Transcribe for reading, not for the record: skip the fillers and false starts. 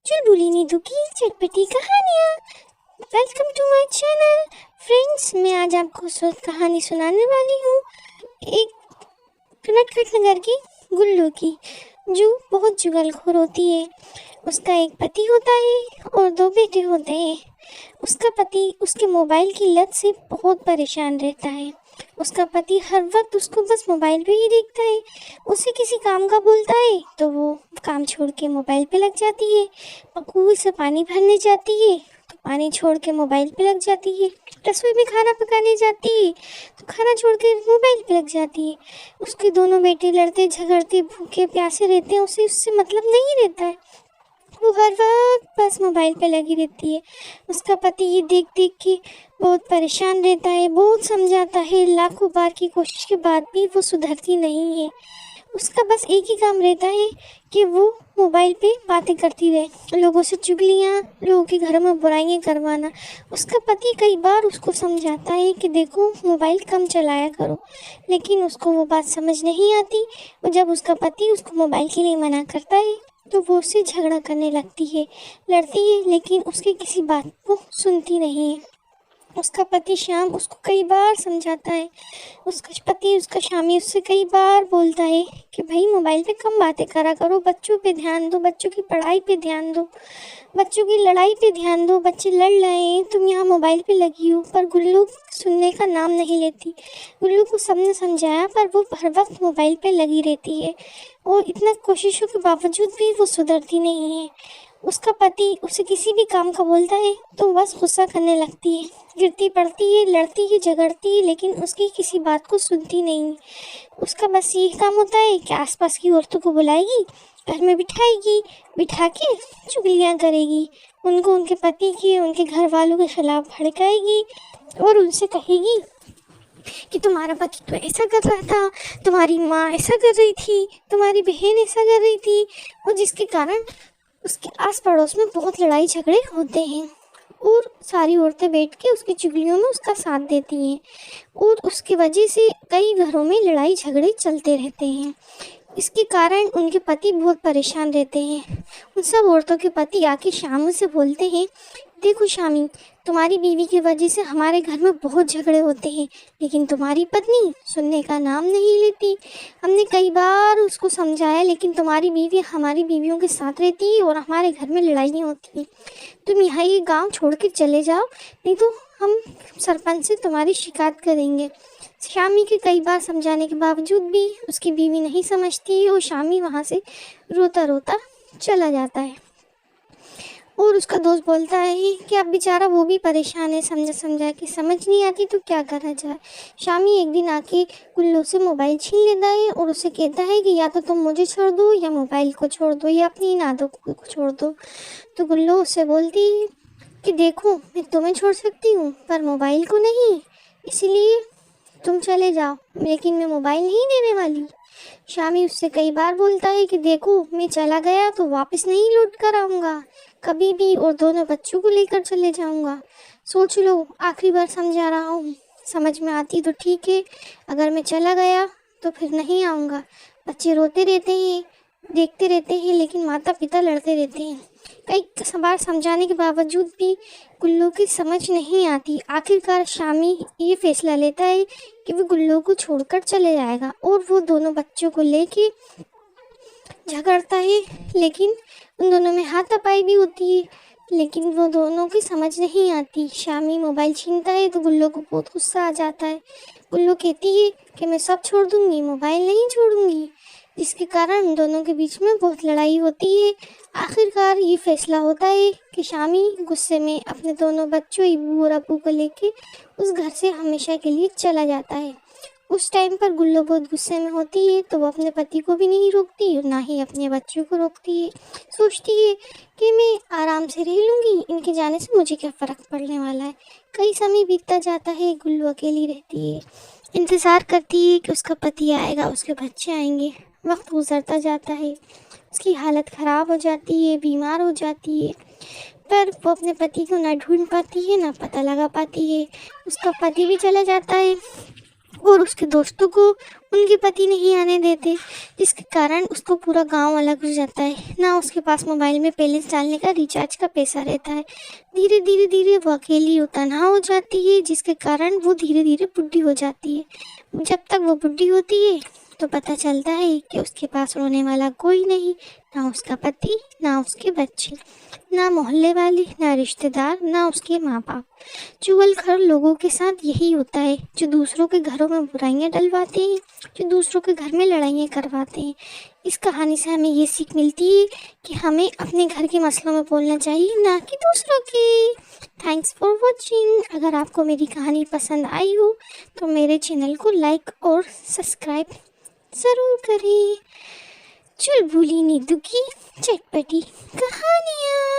चुलबुली नीतू की चटपटी कहानियाँ। Welcome to my channel friends. मैं आज आपको कहानी सुनाने वाली हूँ एक नटखट नगर की गुल्लू की, जो बहुत जुगलखोर होती है। उसका एक पति होता है और दो बेटे होते हैं। उसका पति उसके मोबाइल की लत से बहुत परेशान रहता है। उसका पति हर वक्त उसको बस मोबाइल पे ही देखता है। उसे किसी काम का बोलता है तो वो काम छोड़ के मोबाइल पे लग जाती है। कुएं से पानी भरने जाती है तो पानी छोड़ के मोबाइल पे लग जाती है। रसोई में खाना पकाने जाती है तो खाना छोड़ के मोबाइल पे लग जाती है। उसके दोनों बेटे लड़ते झगड़ते भूखे प्यासे रहते हैं, उसे उससे मतलब नहीं रहता है। वो हर वक्त बस मोबाइल पे लगी रहती है। उसका पति ये देख देख के बहुत परेशान रहता है, बहुत समझाता है, लाखों बार की कोशिश के बाद भी वो सुधरती नहीं है। उसका बस एक ही काम रहता है कि वो मोबाइल पे बातें करती रहे, लोगों से चुगलियाँ, लोगों के घरों में बुराइयाँ करवाना। उसका पति कई बार उसको समझाता है कि देखो मोबाइल कम चलाया करो, लेकिन उसको वो बात समझ नहीं आती। और जब उसका पति उसको मोबाइल के लिए मना करता है तो वो उससे झगड़ा करने लगती है, लड़ती है, लेकिन उसकी किसी बात को सुनती नहीं है। उसका पति श्याम उसको कई बार समझाता है। उसका स्वामी उससे कई बार बोलता है कि भाई मोबाइल पे कम बातें करा करो, बच्चों पे ध्यान दो, बच्चों की पढ़ाई पे ध्यान दो, बच्चों की लड़ाई पे ध्यान दो, बच्चे लड़ रहे हैं, तुम यहाँ मोबाइल पे लगी हो। पर गुल्लू सुनने का नाम नहीं लेती। गुल्लू को सबने समझाया पर वो हर वक्त मोबाइल पे लगी रहती है और इतना कोशिशों के बावजूद भी वो सुधरती नहीं है। उसका पति उसे किसी भी काम का बोलता है तो बस गुस्सा करने लगती है, गिरती पड़ती है, लड़ती है, झगड़ती है, लेकिन उसकी किसी बात को सुनती नहीं। उसका बस यही काम होता है कि आसपास की औरतों को बुलाएगी, घर में बिठाएगी, बिठा के चुगलियाँ करेगी, उनको उनके पति की, उनके घर वालों के खिलाफ भड़काएगी और उनसे कहेगी कि तुम्हारा पति तो ऐसा कर रहा था, तुम्हारी माँ ऐसा कर रही थी, तुम्हारी बहन ऐसा कर रही थी। और जिसके कारण उसके आस पड़ोस में बहुत लड़ाई झगड़े होते हैं और सारी औरतें बैठ के उसकी चुगलियों में उसका साथ देती हैं और उसकी वजह से कई घरों में लड़ाई झगड़े चलते रहते हैं। इसके कारण उनके पति बहुत परेशान रहते हैं। उन सब औरतों के पति आके शामू से बोलते हैं, देखो शामी, तुम्हारी बीवी की वजह से हमारे घर में बहुत झगड़े होते हैं, लेकिन तुम्हारी पत्नी सुनने का नाम नहीं लेती। हमने कई बार उसको समझाया, लेकिन तुम्हारी बीवी हमारी बीवियों के साथ रहती है और हमारे घर में लड़ाइयाँ होती हैं। तुम यहाँ ये गांव छोड़ के चले जाओ, नहीं तो हम सरपंच से तुम्हारी शिकायत करेंगे। शामी के कई बार समझाने के बावजूद भी उसकी बीवी नहीं समझती और शामी वहाँ से रोता रोता चला जाता है। और उसका दोस्त बोलता है कि अब बेचारा वो भी परेशान है, समझा के समझ नहीं आती तो क्या करा जाए। शामी एक दिन आके गुल्लू से मोबाइल छीन लेता है और उसे कहता है कि या तो तुम मुझे छोड़ दो, या मोबाइल को छोड़ दो, या अपनी इन आदतों को छोड़ दो। तो गुल्लू उससे बोलती है कि देखो मैं तुम्हें छोड़ सकती हूँ पर मोबाइल को नहीं, इसीलिए तुम चले जाओ, लेकिन मैं मोबाइल नहीं देने वाली। शामी उससे कई बार बोलता है कि देखो मैं चला गया तो वापस नहीं लौट कर आऊँगा कभी भी, और दोनों बच्चों को लेकर चले जाऊँगा। सोच लो, आखिरी बार समझा रहा हूँ, समझ में आती तो ठीक है, अगर मैं चला गया तो फिर नहीं आऊँगा। बच्चे रोते रहते हैं, देखते रहते हैं, लेकिन माता पिता लड़ते रहते हैं। कई बार समझाने के बावजूद भी गुल्लू की समझ नहीं आती। आखिरकार शामी ये फैसला लेता है कि वो गुल्लू को छोड़कर चले जाएगा और वो दोनों बच्चों को लेके झगड़ता है, लेकिन उन दोनों में हाथापाई भी होती है, लेकिन वो दोनों की समझ नहीं आती। शामी मोबाइल छीनता है तो गुल्लू को बहुत गुस्सा आ जाता है। गुल्लू कहती है कि मैं सब छोड़ दूँगी, मोबाइल नहीं छोड़ूंगी, जिसके कारण दोनों के बीच में बहुत लड़ाई होती है। आखिरकार ये फैसला होता है कि शामी गुस्से में अपने दोनों बच्चों इब्बू और अब्बू को लेके उस घर से हमेशा के लिए चला जाता है। उस टाइम पर गुल्लू बहुत गुस्से में होती है तो वो अपने पति को भी नहीं रोकती और ना ही अपने बच्चों को रोकती है। सोचती है कि मैं आराम से रह लूँगी, इनके जाने से मुझे क्या फ़र्क पड़ने वाला है। कई समय बीतता जाता है, गुल्लू अकेली रहती है, इंतज़ार करती है कि उसका पति आएगा, उसके बच्चे आएंगे। वक्त गुजरता जाता है, उसकी हालत ख़राब हो जाती है, बीमार हो जाती है, पर वो अपने पति को ना ढूंढ पाती है, ना पता लगा पाती है। उसका पति भी चला जाता है और उसके दोस्तों को उनके पति नहीं आने देते, जिसके कारण उसको पूरा गांव अलग हो जाता है। ना उसके पास मोबाइल में बैलेंस डालने का रिचार्ज का पैसा रहता है। धीरे धीरे धीरे वो अकेली और तनहा हो जाती है, जिसके कारण वो धीरे धीरे बुढ़ी हो जाती है। जब तक वो बुढ़ी होती है तो पता चलता है कि उसके पास रोने वाला कोई नहीं, ना उसका पति, ना उसके बच्चे, ना मोहल्ले वाले, ना रिश्तेदार, ना उसके माँ बाप। चुगलखोर लोगों के साथ यही होता है, जो दूसरों के घरों में बुराइयां डलवाते हैं, जो दूसरों के घर में लड़ाइयाँ करवाते हैं। इस कहानी से हमें ये सीख मिलती है कि हमें अपने घर के मसलों में बोलना चाहिए, ना कि दूसरों के। Thanks for watching. अगर आपको मेरी कहानी पसंद आई हो तो मेरे चैनल को लाइक और सब्सक्राइब ज़रूर करें। चुलबुली नीतू की चटपटी कहानियाँ।